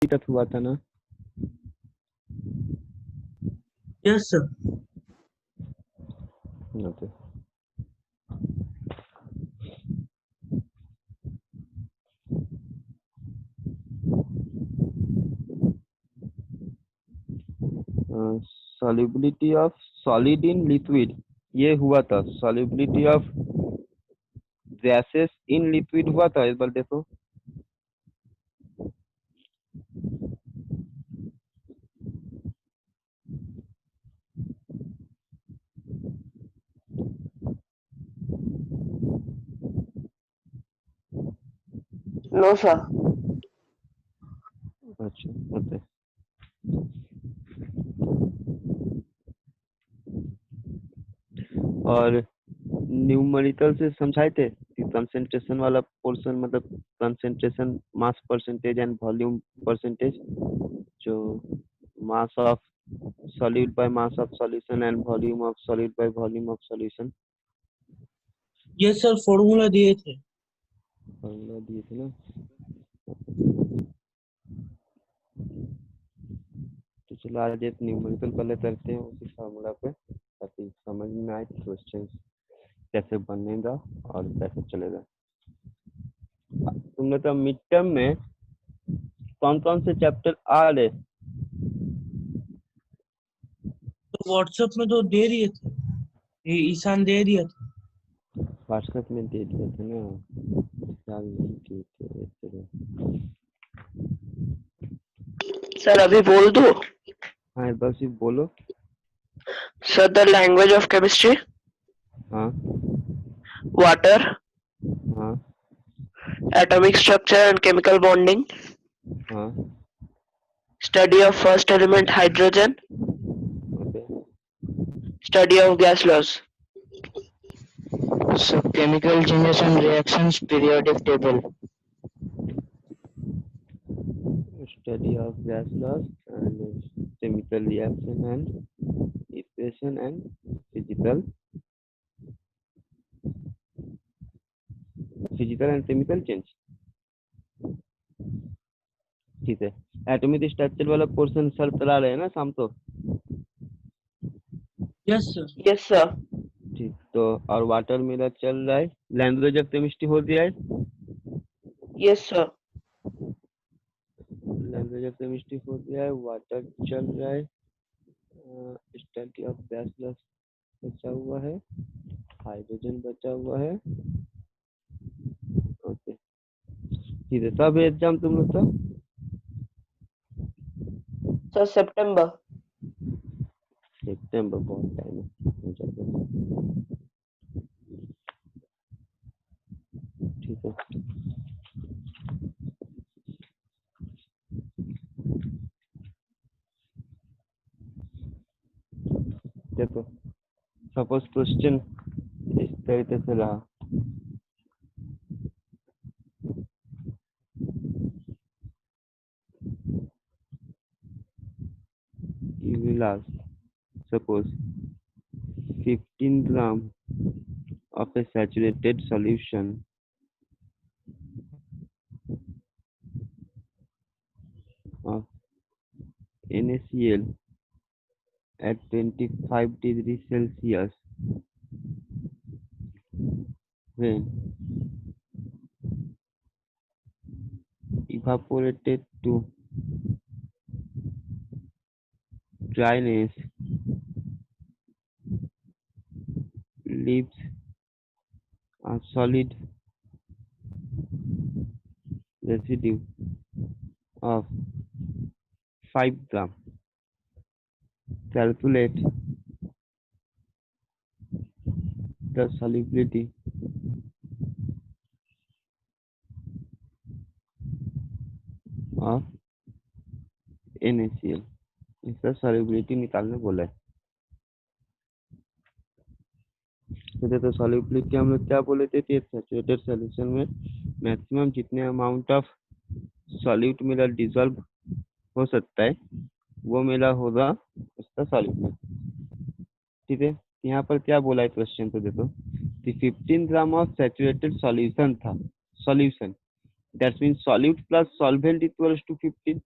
तक हुआ था ना? Yes sir. Okay. Solubility of solid in liquid, ये हुआ था। Solubility of gases in liquid हुआ था, एक बार देखो। No sir. अच्छा, ओके। और न्यूमेरिकल से समझाए थे कि कंसंट्रेशन वाला पोर्शन, मतलब concentration, mass percentage and volume percentage, जो mass of solute by mass of solution and volume of solute by volume of solution, yes sir, formula दिए थे। फॉर्मूला दिए थे ना। तो चलो आज एक न्यूमेरिकल पहले करते हैं उसी फार्मूला पे, ताकि समझ में आए क्वेश्चन कैसे बनेगा और कैसे चलेगा। तुमने तो मिड टर्म में कौन कौन से चैप्टर आ रहे? तो व्हाट्सएप में तो दे दिए थे, ये ईशान दे दिया था। व्हाट्सएप में दे दिए थे ना? ख्याल नहीं किए थे चलो। सर अभी बोल दो। हाँ, एक बार सिर्फ बोलो। Sir the language of chemistry, हाँ वाटर, हाँ atomic structure and chemical bonding, हाँ। Study of first element hydrogen, okay. Study of gas laws. So chemical generation reactions periodic table. Study of gas laws and chemical reaction and equation and physical and chemical change। ठीक है। Atomic structure वाला portion sir चला रहे हैं ना शाम को? Yes sir. Yes sir. ठीक, तो और वाटर मेरा चल रहा है। लैंग्वेज ऑफ केमिस्ट्री हो गया है। Yes sir. Language of chemistry हो गया है, वाटर चल रहा है, स्टडी ऑफ गैस लॉस बचा हुआ है, हाइड्रोजन बचा हुआ है। ओके, ठीक है। कब एग्जाम तुम लोग का? सर सितंबर। सितंबर, बहुत टाइम है, हो जाएगा। ठीक है। देखो, सपोज क्वेश्चन इस तरीके से रहा। You will ask, suppose 15 gram of a saturated solution of NaCl at 25 degrees Celsius when evaporated to dryness leaves a solid residue of 5 gram. Calculate the solubility of NaCl। इसका solubility निकालने बोला है। तो solubility हम लोग क्या बोले थे कि सैचुरेटेड सॉल्यूशन में मैक्सिमम जितने अमाउंट ऑफ सॉल्यूट मेरा डिजॉल्व हो सकता है वो मेरा होगा उसका सॉल्यूबिलिटी। ठीक है। यहाँ पर क्या बोला है क्वेश्चन तो देखो कि 15 ग्राम ऑफ सैचुरेटेड सॉल्यूशन था, solution, that's mean solute plus solvent equals to 15।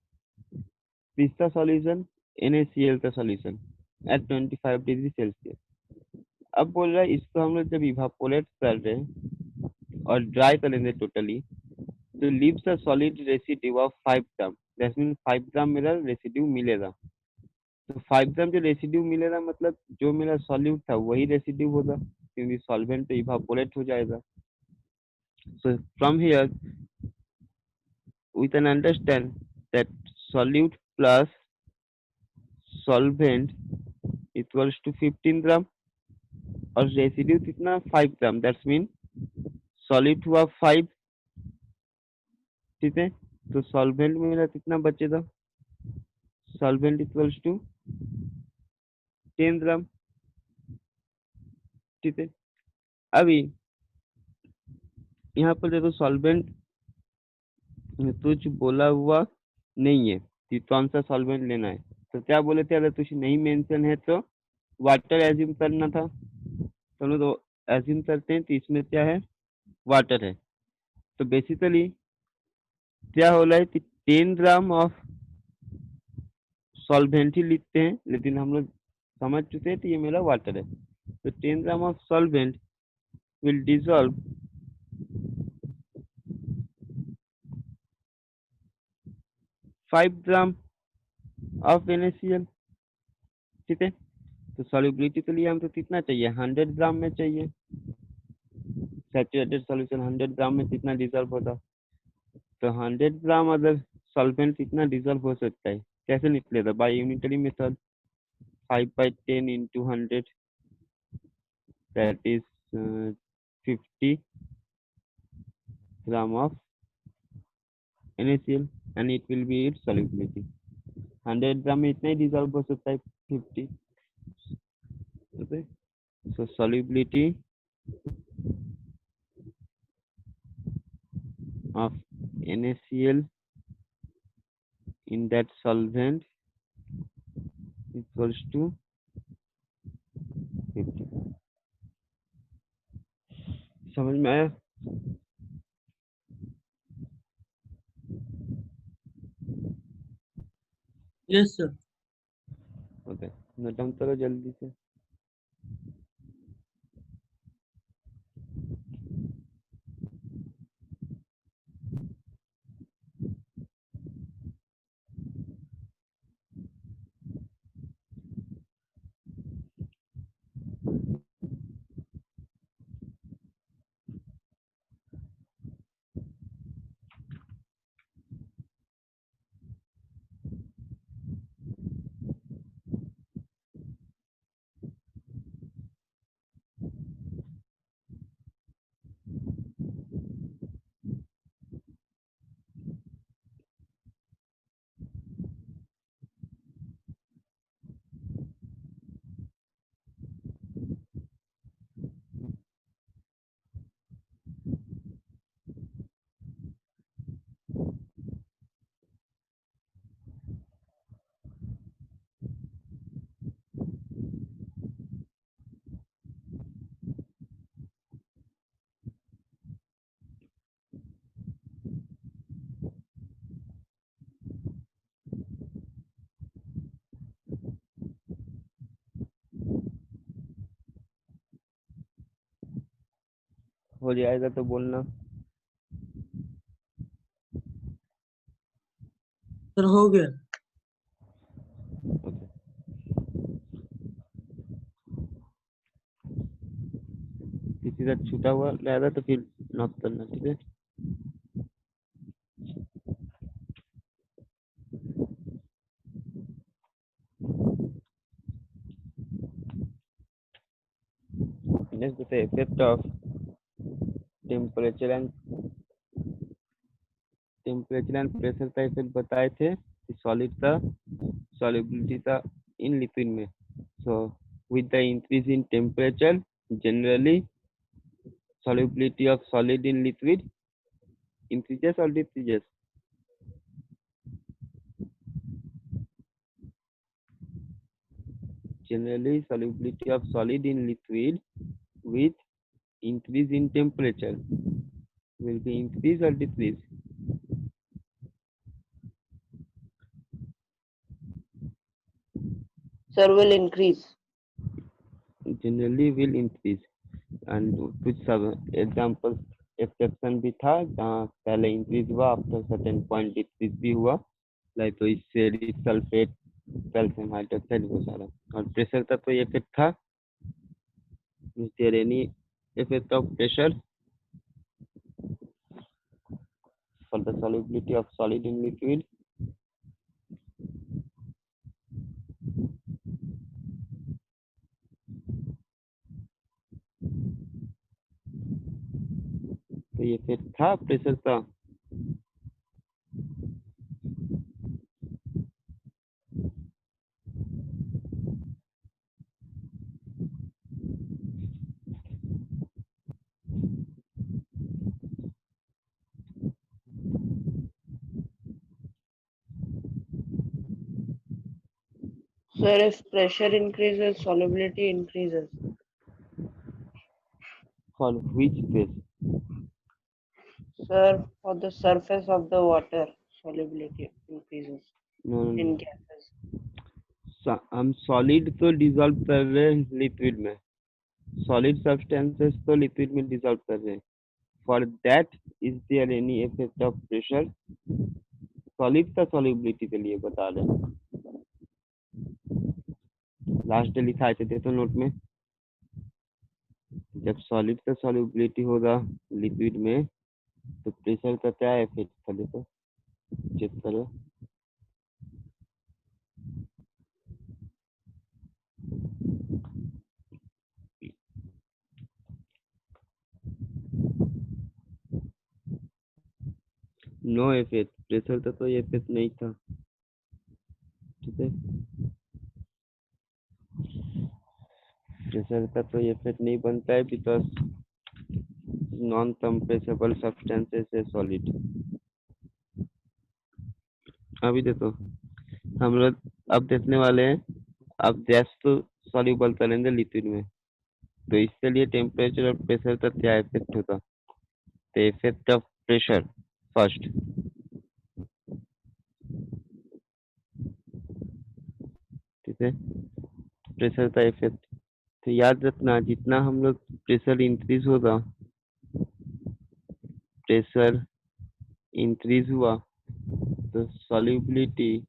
पिस्ता सॉल्यूशन NaCl का सॉल्यूशन एट 25 डिग्री सेल्सियस। अब बोल रहा है इसको हम लोग जब इवापोरेट कर रहे हैं और ड्राई करेंगे टोटली, तो leaves a solid residue of 5 gram, that mean 5 ग्राम मेरा रेसिड्यू मिलेगा। तो 5 ग्राम जो रेसिड्यू मिलेगा मतलब जो मेरा सॉल्यूट था वही रेसिड्यू होगा, क्योंकि सॉल्वेंट तो इवापोरेट हो जाएगा। So from here we can understand that solute plus solvent equals to 15 ग्राम और रेसिड्यू कितना 5 ग्राम, दैट्स मीन सॉलिड हुआ 5, ठीक है। तो सॉल्वेंट मेरा कितना बचेगा, सॉल्वेंट इक्वल्स टू 10 ग्राम, ठीक है। अभी यहाँ पर देखो सॉल्वेंट कुछ बोला हुआ नहीं है कि कौन सा सॉल्वेंट लेना है, तो क्या बोले थे, अगर कुछ नहीं मेंशन है तो वाटर एज्यूम करना था। तो हम लोग तो एज्यूम करते हैं, तो इसमें क्या है, वाटर है। तो बेसिकली क्या हो रहा है कि 10 ग्राम ऑफ सॉल्वेंट ही लिखते हैं, लेकिन हम लोग समझ चुके हैं कि ये मेरा वाटर है। तो 10 gram of solvent will dissolve 5 gram of NaCl, ठीक है। तो सॉल्युबिलिटी के लिए हमको कितना चाहिए, 100 ग्राम में चाहिए। सैचुरेटेड सॉल्यूशन 100 ग्राम में कितना डिजॉल्व होगा, तो 100 ग्राम अगर सॉल्वेंट कितना डिजॉल्व हो सकता है, कैसे निकलेगा, bye unitary method 5/10 into 100, that is 50 gram of NaCl and it will be its solubility। 100 ग्राम में इतना ही डिजॉल्व हो सकता है, 50, okay। So solubility of NaCl in that solvent equals to 50। समझ में आया? Yes sir. Okay, note down करो जल्दी से। हो जाएगा तो बोलना। सर हो गया। ओके, किसी का छूटा हुआ रहेगा तो फिर नोट करना, ठीक है। Next the effect of temperature and pressure का इफेक्ट बताए थे कि सॉलिड का solubility का इन लिक्विड में। So with the increase in temperature generally solubility of solid in liquid increases or decreases, generally solubility of solid in liquid with increase in temperature will be increase or decrease, Sir, will increase. Generally will increase and कुछ सब example exception भी था जहाँ पहले increase हुआ after certain point decrease भी हुआ, like तो इससे सल्फेट कैल्शियम हाइड्रोक्साइड वो सारा। और प्रेशर का तो इफेक्ट था, is there any effect of pressure for the solubility of solid in liquid? तो ये फिर था प्रेशर का। Sir, if pressure increases, solubility increases. For which phase? Sir, for the surface of the water, solubility increases No, no, in no. gases. हम solid तो dissolve कर रहे हैं लिक्विड में, सॉलिड सब्सटेंसेस तो लिक्विड में डिसॉल्व कर रहे हैं। For that is there any effect of pressure? Solid का सॉल्युबिलिटी के लिए बता रहे हैं, लास्ट लिखा है थे तो नोट में। जब सॉलिड का सॉल्युबिलिटी होगा लिक्विड में तो प्रेशर का क्या इफेक्ट था, देखो चेक करो। नो इफेक्ट, प्रेशर का तो इफेक्ट नहीं था, ठीक है। प्रेशर का तो इफेक्ट नहीं बनता है बिकॉज नॉन कंप्रेसिबल सब्सटेंसेस है सॉलिड। अभी देखो हम लोग अब देखने वाले हैं, अब गैस तो सॉल्यूबल करेंगे लिक्विड में, तो इसके लिए टेम्परेचर और प्रेशर का क्या इफेक्ट होगा। The effect of pressure first, ठीक है, प्रेशर का इफेक्ट। तो याद रखना जितना हम लोग प्रेशर इंक्रीज होगा, प्रेशर इंक्रीज हुआ तो solubility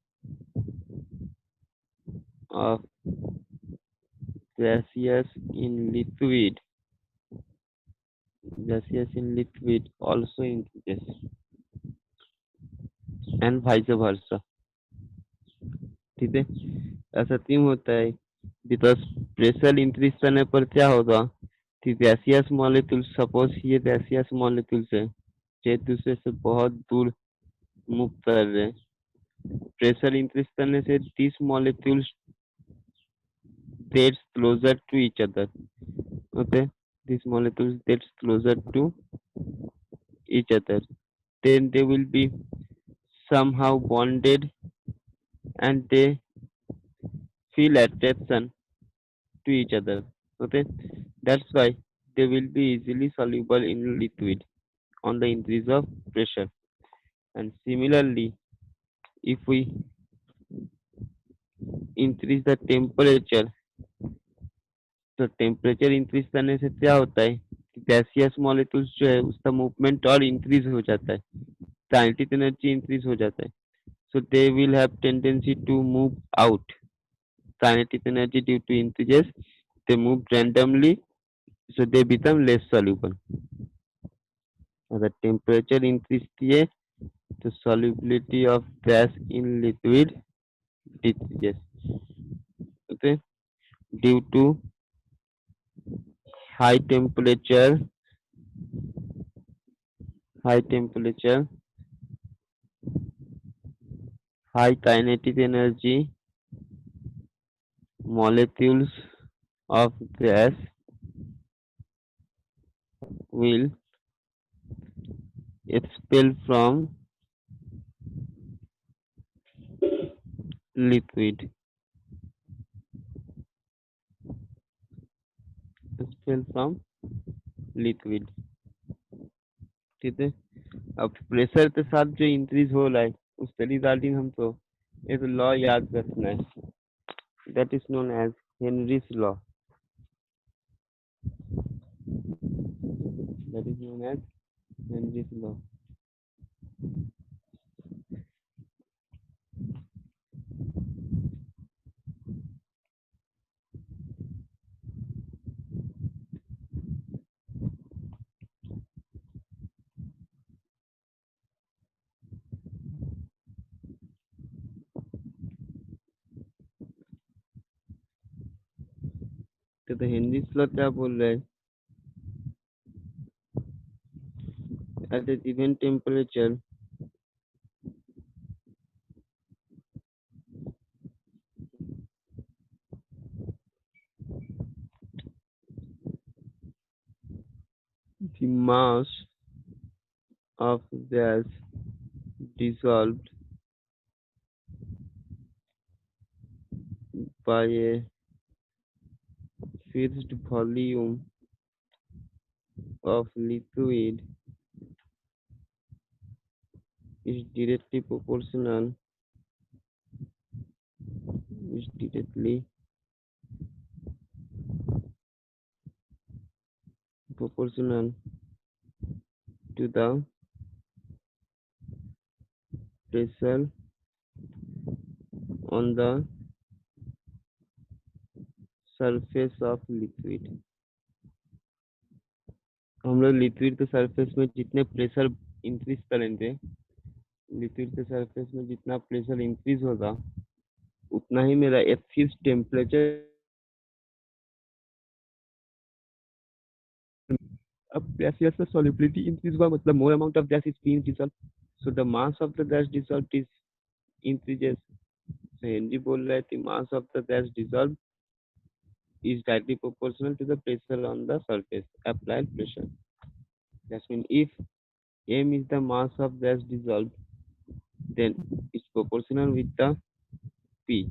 of gaseous in liquid also increases and vice versa, ठीक है। ऐसा क्यों होता है? बिकॉज प्रेशर इंक्रीज करने पर क्या होगा कि गैसियस मॉलिक्यूल, सपोज ये गैसियस मॉलिक्यूल्स है जो एक दूसरे से बहुत दूर मूव कर रहे हैं, प्रेशर इंक्रीज करने से this molecules gets closer to each other, okay, these molecules gets closer to each other, then they will be somehow bonded and they feel attraction to each other, okay, that's why they will be easily soluble in liquid on the increase of pressure. And similarly, if we increase the temperature, तो temperature increase करने से क्या होता है, gaseous molecules जो है उसका movement और इंक्रीज हो जाता है, काइनेटिक एनर्जी इंक्रीज हो जाता है, so they will have tendency to move out. Kinetic energy due to increases, they move randomly, so they become less soluble. अगर टेम्परेचर इंक्रीज किए तो solubility of gas in liquid decreases, okay, due to high temperature, high kinetic energy, molecules of gas will expel from liquid, expel from liquid, ठीक है। अब pressure के साथ जो increase हो रहा है उसके रिगार्डिंग हमको एक लॉ याद रखना है, That is known as Henry's law. That is known as Henry's law. तो हेनरीज लॉ क्या बोल रहा है? At a given temperature, the mass of gas dissolved by a fixed volume of liquid is directly proportional to the pressure on the surface of liquid. हम लोग liquid के surface में जितने प्रेशर इंक्रीज करेंगे, लिक्विड के surface में जितना pressure increase होगा उतना ही मेरा एक फिक्स टेम्परेचर। अब gaseous solubility increase हुआ मतलब more amount of gas is being dissolved, so the mass of the gas dissolved is increases. So Henry बोल रहा है कि mass of the gas dissolved is directly proportional to the pressure on the surface, applied pressure. That means if m is the mass of gas dissolved, then it's proportional with the p.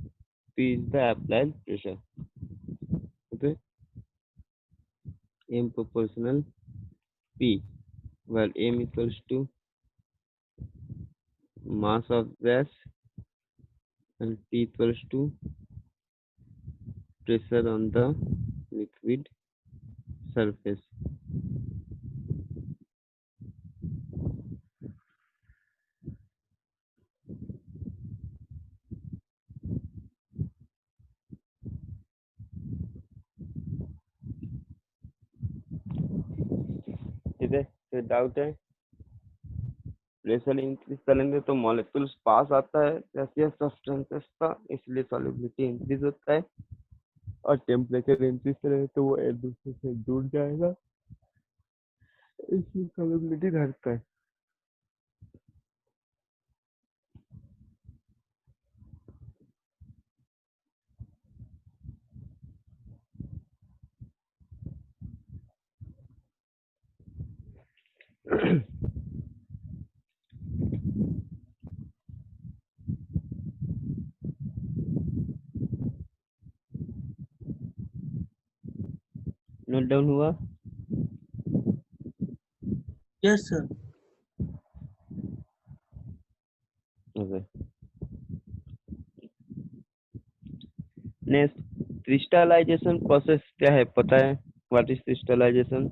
P is the applied pressure. Okay, m proportional p, where m equals to mass of gas and p equals to pressure on the liquid surface. ठीक है, तो doubt है? Pressure increase करेंगे तो molecules पास आता है gaseous substances का, इसलिए सॉल्युबिलिटी इंक्रीज होता है, और टेम्परेचर इंक्रीज करेंगे तो वो एक दूसरे से जुड़ जाएगा, इसलिए सॉल्युबिलिटी घटता है। नोट डाउन हुआ? Yes, sir. Okay, next crystallization process क्या है पता है? What is crystallization?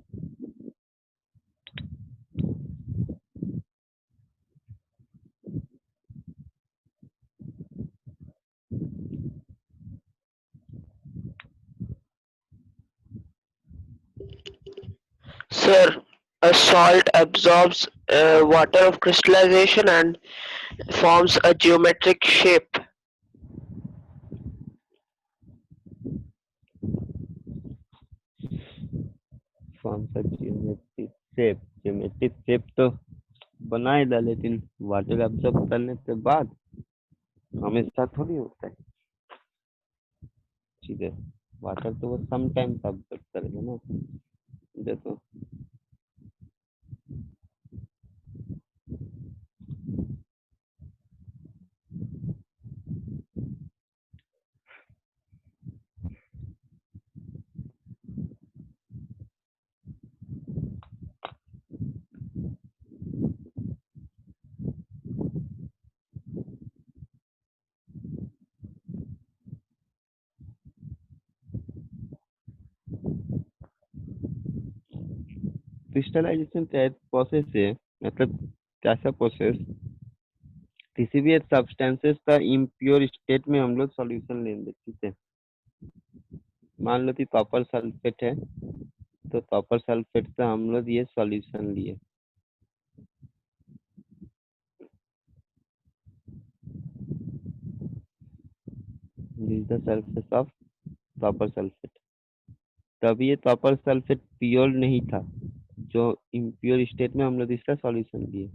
Sir, a salt absorbs water of crystallization and forms a geometric shape. Form सा ज्योमेट्रिक शेप तो बनाएगा, लेकिन वाटर एब्जॉर्ब करने के बाद हमेशा थोड़ी होता है। ठीक है, वाटर तो वो सम टाइम एब्जॉर्ब करेगा ना। देखो क्रिस्टलाइजेशन प्रोसेस है, मतलब कैसा प्रोसेस, किसी भी एक सब्सटेंसेस का इम्प्योर स्टेट में हम लोग सॉल्यूशन लेंगे, ठीक है। मान लो कि कॉपर सल्फेट है, तो कॉपर सल्फेट का हम लोग ये सॉल्यूशन लिए, this is the surface of copper sulphate. तब ये कॉपर सल्फेट प्योर नहीं था, जो इम्प्योर स्टेट में हम लोग इसका सॉल्यूशन लिए।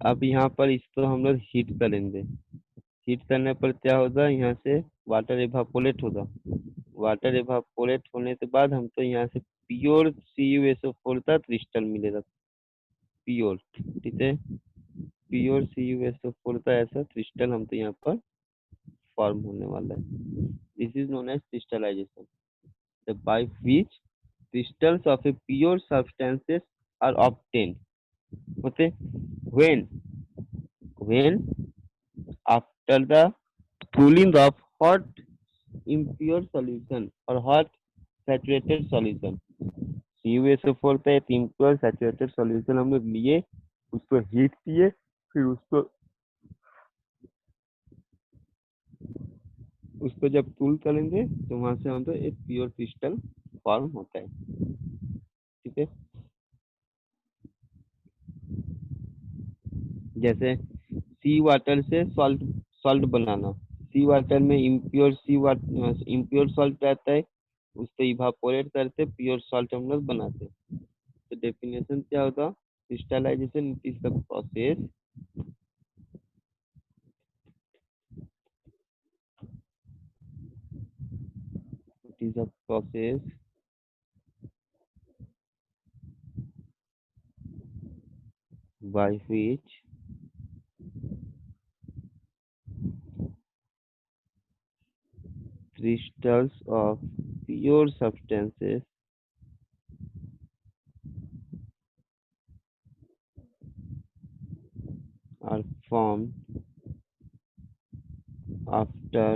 अब यहाँ पर इसको हम लोग हीट करेंगे। हीट करने पर क्या होगा, यहाँ से वाटर एवापोरेट होगा। वाटर एवापोरेट होने के बाद हमको यहाँ से प्योर CuSO4 का क्रिस्टल मिलेगा, प्योर, ठीक है। प्योर CuSO4 का ऐसा क्रिस्टल हमको यहाँ पर फॉर्म होने वाला है। This is known as crystallization, by which crystals of a pure substances are obtained. Okay, when after the cooling of hot impure solution or hot saturated solution, CuSO4 का एक impure saturated solution हम लोग लिए, उसको heat किए, फिर उसको जब कूल करेंगे तो वहां से हम तो एक प्योर क्रिस्टल फॉर्म होता है, ठीक है। जैसे सी वाटर से सॉल्ट सॉल्ट बनाना, सी वाटर में इम्प्योर सॉल्ट रहता है, उसको इवापोरेट करते प्योर सॉल्ट हम लोग बनाते हैं। तो डेफिनेशन क्या होगा, crystallization is the process it is a process by which crystals of pure substances are formed after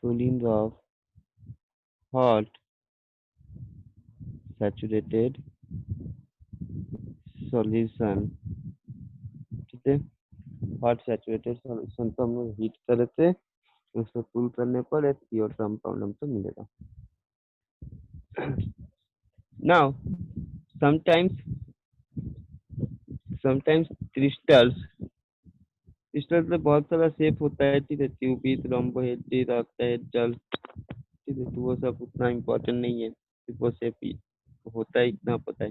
cooling of hot saturated solution, ठीक है। हॉट सैचुरेटेड सॉल्यूशन को हम लोग हीट करते, उसको कूल करने पर एक प्योर कंपाउंड हमको मिलेगा। Now sometimes sometimes crystals crystal में बहुत सारा शेप होता है, ठीक है, क्यूबिक, रोम्बोहेड्रिक, ऑक्टाहेड्रल, ठीक है। तो वो सब उतना इम्पोर्टेंट नहीं है, सिर्फ वो शेप ही होता है, इतना पता है।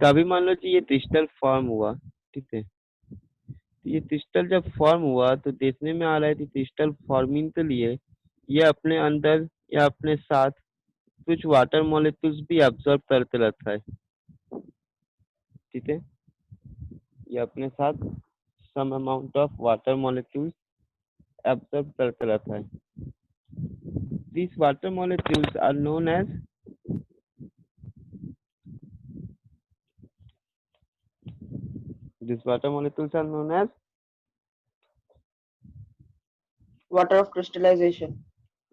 कभी मान लो कि ये क्रिस्टल फॉर्म हुआ, ठीक है। तो ये क्रिस्टल जब फॉर्म हुआ तो देखने में आ रहा है कि क्रिस्टल फॉर्मिंग के लिए ये अपने अंदर या अपने साथ कुछ वाटर मॉलिक्यूल्स भी ऑब्जर्व करते रहता है, ठीक है। ये अपने साथ some amount of water molecules observe करते रहता है। This water molecules are known as this water molecules are known as Water of crystallization.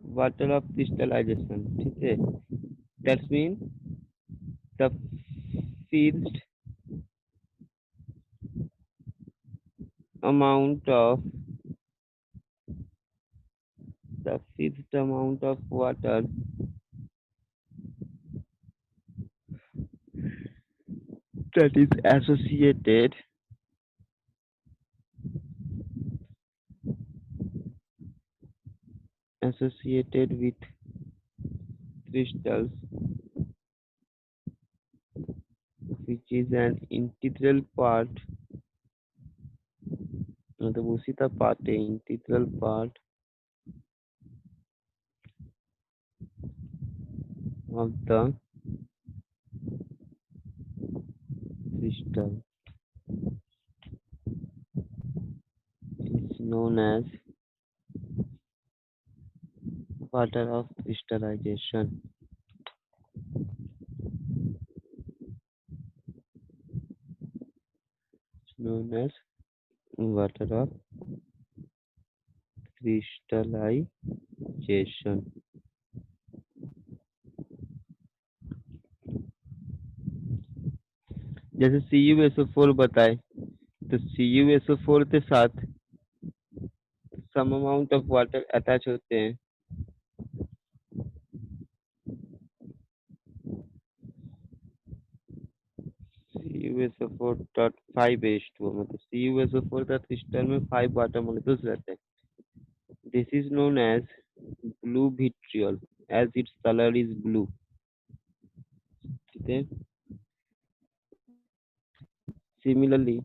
Water of crystallization, ठीक है। That's mean the fixed amount of water that is associated with crystals, which is an integral part, मतलब उसी का part है, integral part of the crystal is known as water of crystallization. It's known as water of crystallization. जैसे CuSO4 बताए, तो CuSO4 के साथ some amount of water attach होते हैं। CuSO4.5H2O, मतलब CuSO4 का क्रिस्टल में 5 वाटर मॉलिक्यूल्स रहते हैं। This is known as blue vitriol as its colour is blue. ठीक है। Similarly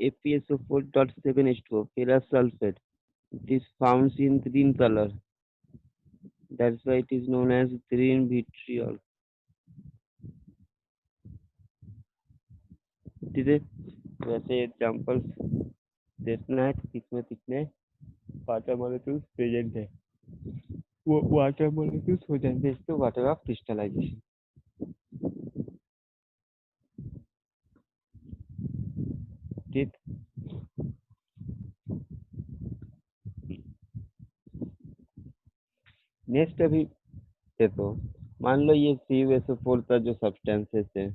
FeSO4.7H2O, ferrous sulfate, it is found in green color. That's why it is known as green vitriol. ठीक है। वैसे examples देखना है कि इसमें कितने वाटर मॉलिक्यूल्स प्रेजेंट है, वो वाटर मॉलिक्यूल्स हो जाएंगे इसके वाटर ऑफ क्रिस्टलाइजेशन। ठीक। नेक्स्ट अभी देखो, मान लो ये CuSO4 का जो सब्सटेंसेस है,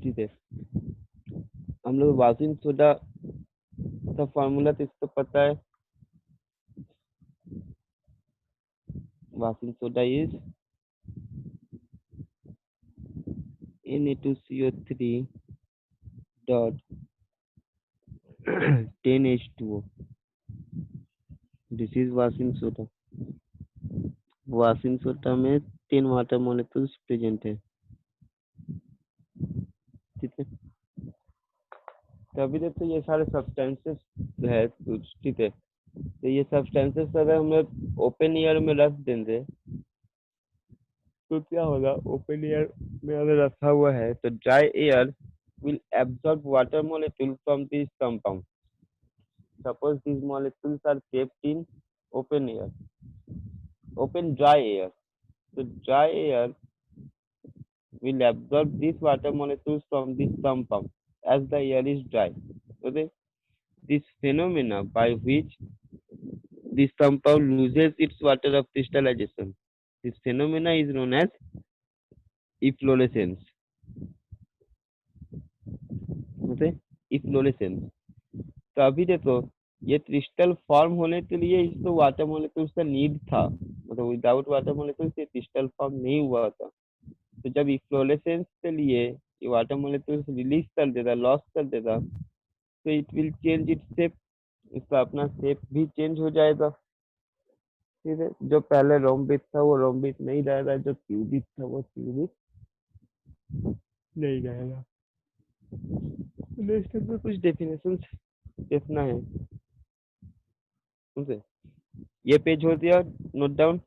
ठीक है, हम लोग वॉशिंग सोडा का फॉर्मूला तो इसको पता है। Washing soda is Na2CO3 dot 10H2O. This is washing soda. Washing soda में 10 वाटर मॉलिक्यूल्स प्रेजेंट है। ठीक है। तो अभी देखो ये सारे सब्सटेंसेस है कुछ, ठीक है, तो ये सब्सटेंसेस अगर हम लोग ओपन एयर में रख देंगे तो क्या होगा, ओपन एयर में अगर रखा हुआ है तो dry air will absorb water molecule from this compound. Suppose these molecules are kept in open air, open dry air. So dry air will absorb these water molecules from this compound as the air is dry. Okay, this phenomena by which this compound loses its water of crystallization, this phenomena is known as efflorescence. Okay, efflorescence. तो अभी देखो, ये crystal form होने के लिए इसको water molecules का need था, मतलब विदाउट वाटर मॉलिक्यूल्स ये क्रिस्टल फॉर्म नहीं हुआ था। तो जब इफ्लोरेसेंस के लिए ये वाटर मॉलिक्यूल्स रिलीज कर देता, लॉस कर देता, तो it will change its shape, इसका अपना शेप भी चेंज हो जाएगा। ठीक है, जो पहले रोम्बिक था वो रोम्बिक नहीं रहेगा, जो क्यूबिक था वो क्यूबिक नहीं रहेगा। नेक्स्ट में कुछ डेफिनेशन देखना है, समझे? ये पेज हो दिया नोट डाउन।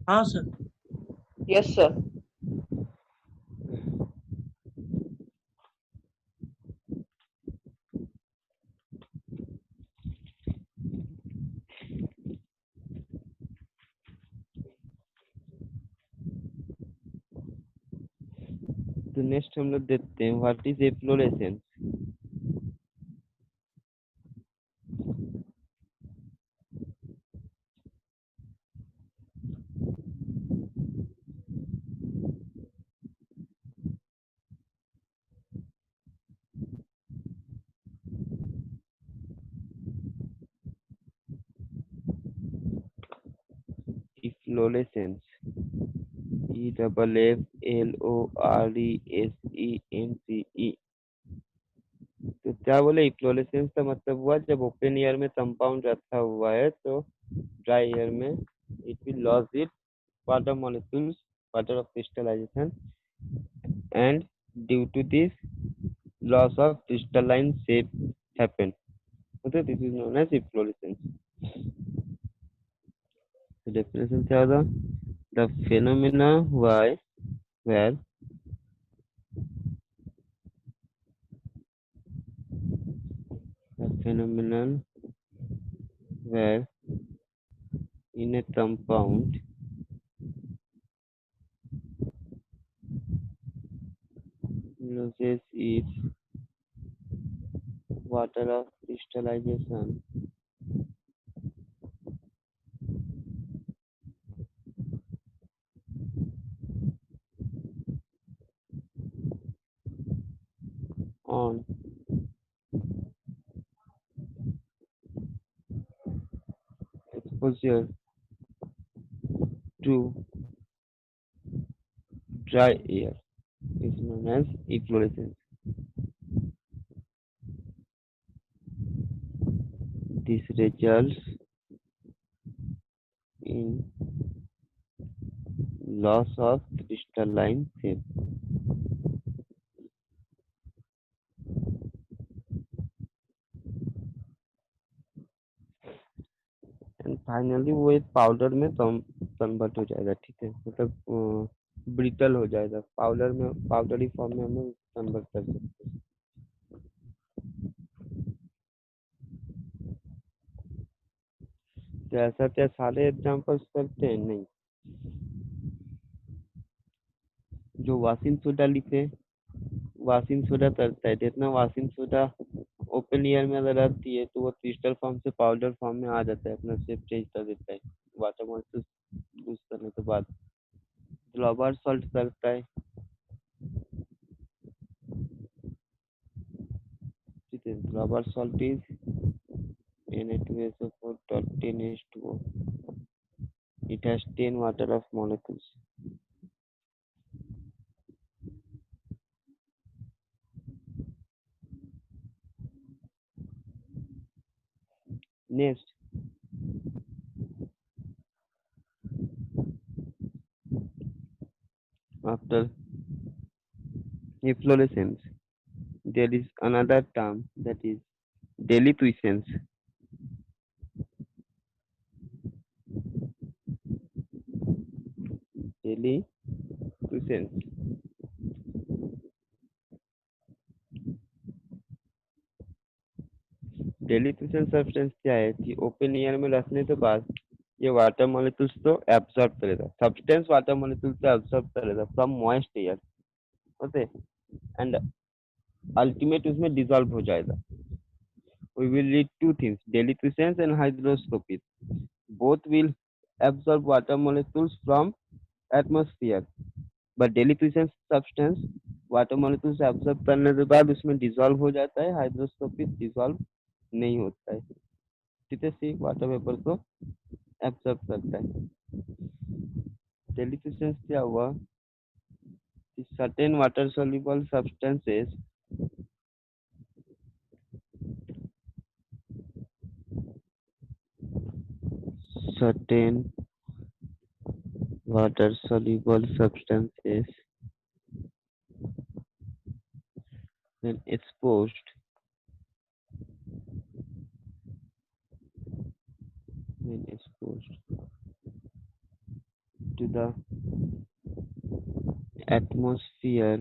हाँ सर। Yes, sir. तो नेक्स्ट हम लोग देखते हैं what is efflorescence. Efflorescence, EFFLORESENCE। तो क्या बोले, इफ्लोरेसेंस का मतलब हुआ जब ओपन एयर में कंपाउंड रखा हुआ है तो ड्राई एयर में it will loss it water molecules, water of crystallization, and due to this loss of crystalline shape happen. Okay, this is known as efflorescence. The definition क्या होगा, the phenomena why where the phenomenon where in a compound loses its water of crystallization on exposure to dry air is known as efflorescence. This results in loss of crystalline shape. And finally वो एक powder में convert हो जाएगा, ठीक है, मतलब brittle हो जाएगा, पाउडर में, पाउडरी फॉर्म में हमें कन्वर्ट कर सकते हैं। तो ऐसा क्या सारे एग्जाम्पल्स करते हैं? नहीं। जो वाशिंग सोडा लिखे, वाशिंग सोडा करता है, जितना वाशिंग सोडा ओपन एयर में अगर रहती है तो वो क्रिस्टल फॉर्म से पाउडर फॉर्म में आ जाता है, अपना शेप चेंज कर देता है वाटर मॉलिक्यूल यूज करने के बाद। ग्लोबल सॉल्ट करता है, ठीक है, global salt is Na2SO4 10H2O. It has 10 water of molecules. Next, after efflorescence, there is another term that is deliquescence. Deliquescence. Deliquescent substance क्या है कि ओपन एयर में रखने के बाद ये वाटर मॉलिक्यूल्स को एब्जॉर्ब करेगा, सब्सटेंस वाटर मॉलिक्यूल्स को एब्जॉर्ब करेगा from moist air, okay, and ultimate उसमें डिसॉल्व हो जाएगा। We will read two things, deliquescence and hygroscopy. Both will absorb water molecules from atmosphere, but deliquescence substance water molecules absorb करने के बाद उसमें dissolve हो जाता है, हाइड्रोस्कोपिक डिसॉल्व नहीं होता है, ठीक है, सिर्फ वाटर वेपर को एब्जॉर्ब करता है। डेलिक्वेसेंस क्या हुआ? Certain water soluble substances certain water soluble substances when exposed to the atmosphere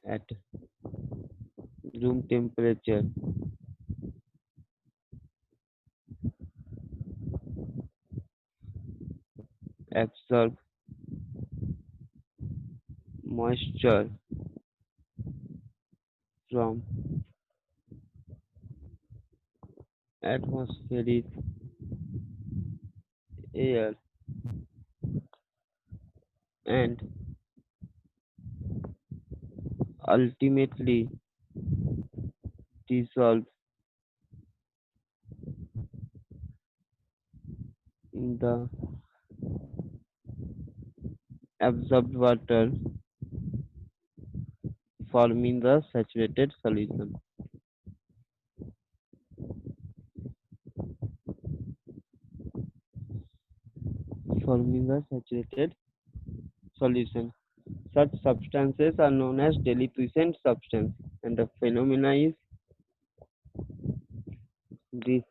at room temperature absorb moisture from atmospheric air and ultimately dissolve in the absorbed water, forming the saturated solution. Such substances are known as deliquescent substance, and the phenomena is this.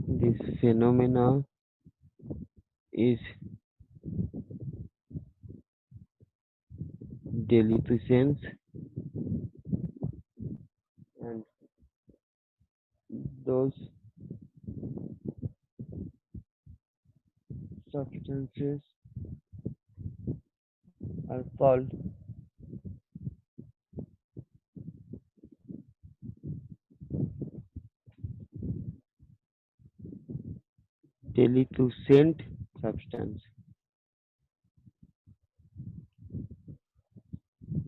This phenomena is deliquescence, and those substances are called delicescent substance.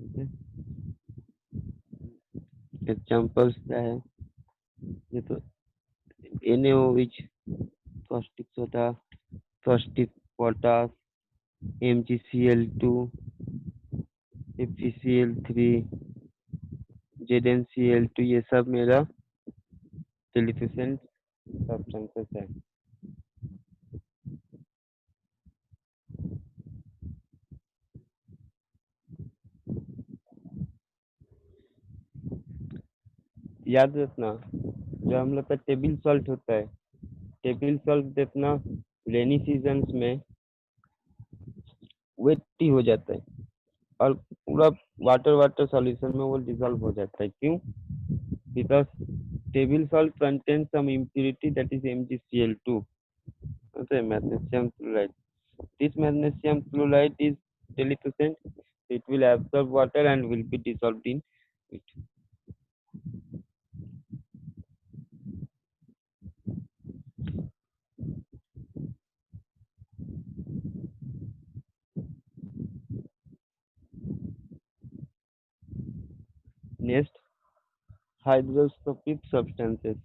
Okay. Examples क्या है? ये तो NaOH, caustic soda, caustic potash, MgCl2, FeCl3, ZnCl2, ये सब मेरा delicescent substances है. याद रखना, जो हम लोग का टेबल सॉल्ट होता है, टेबल सॉल्ट देखना रेनी सीजन्स में वेटी हो जाता है और पूरा वाटर वाटर सॉल्यूशन में वो डिसॉल्व हो जाता है. क्यों? Because table salt contain some impurity that is MgCl2, okay, magnesium chloride. This magnesium chloride is delicescent. It will absorb water and will be dissolved in it. Next, hygroscopic substances.